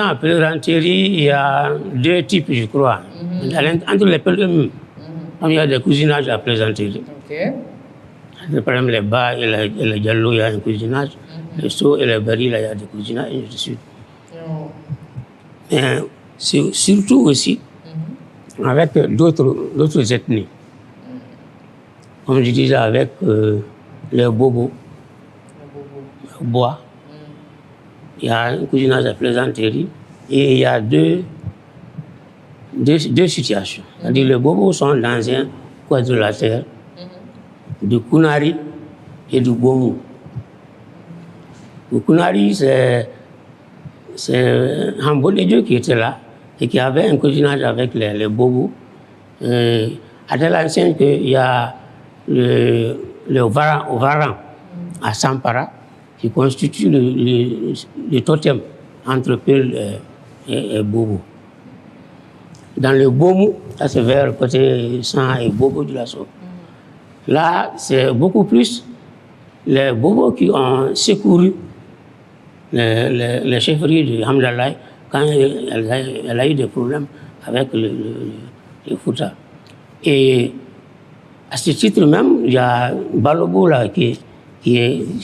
En plaisanterie, il y a deux types, je crois. Entre les peuples eux-mêmes, il y a des cousinages à plaisanterie. Par exemple, les bas et les diallo, il y a un cousinage. Les sauts et les barils, il y a des cousinages, et ainsi de suite. Mais surtout aussi avec d'autres ethnies. Comme je disais, avec les bobos, les bois. Il y a un cousinage à plaisanterie et il y a deux situations. C'est-à-dire les bobos sont dans un quadrilatère de Kunari et du Bomu. Le Kunari, c'est un bon de Dieu qui était là et qui avait un cousinage avec les bobos. À tel enseigne qu'il y a le Varan à Sampara, qui constitue le totem entre Peul et Bobo. Dans le Bomu, ça c'est vers le côté Sang et Bobo du Lasso. Là, c'est beaucoup plus les Bobos qui ont secouru les chefferies de Hamdallah quand elle a eu des problèmes avec le Fouta. Et à ce titre même, il y a Balobo là, qui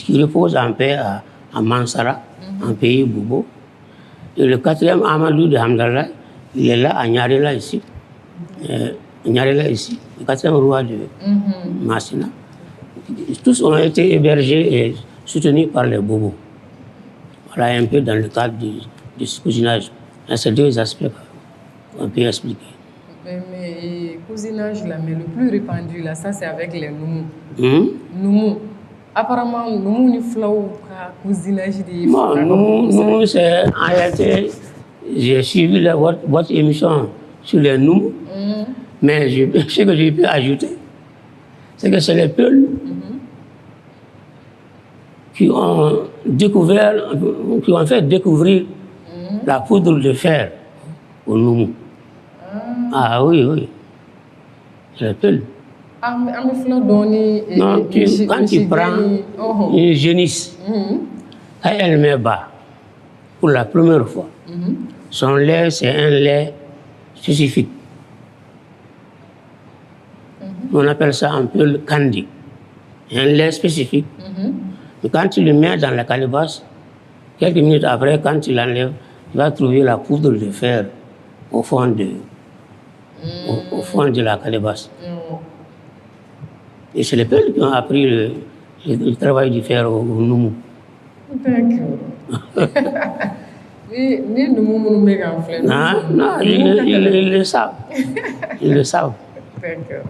repose en paix à Mansara, en pays Bobo. Et le quatrième Amadou de Hamdallah, il est là à Nyarela ici. Le quatrième roi de Massina. Tous ont été hébergés et soutenus par les Bobos. Voilà un peu dans le cadre du cousinage. Ces deux aspects qu'on peut expliquer. Mais cousinage là, mais le plus répandu là, ça c'est avec les Noumou. Noumou. Apparemment, Noumou ni flau cousinage des. Bon, Noumou, c'est en réalité, j'ai suivi votre émission sur les Noumou, mais ce que j'ai pu ajouter, c'est que c'est les Peuls qui ont fait découvrir la poudre de fer au Noumou. Ah oui. C'est les Peuls. Non, quand tu prends une génisse, elle met bas pour la première fois. Son lait, c'est un lait spécifique. On appelle ça un peu le candy. Un lait spécifique. Et quand tu le mets dans la calebasse, quelques minutes après, quand tu l'enlèves, tu vas trouver la poudre de fer au fond de la calebasse. Et c'est les Peuls qui ont appris le travail du fer au Noumou. D'accord. Mais Noumou non, ils le savent. Ils le savent. D'accord.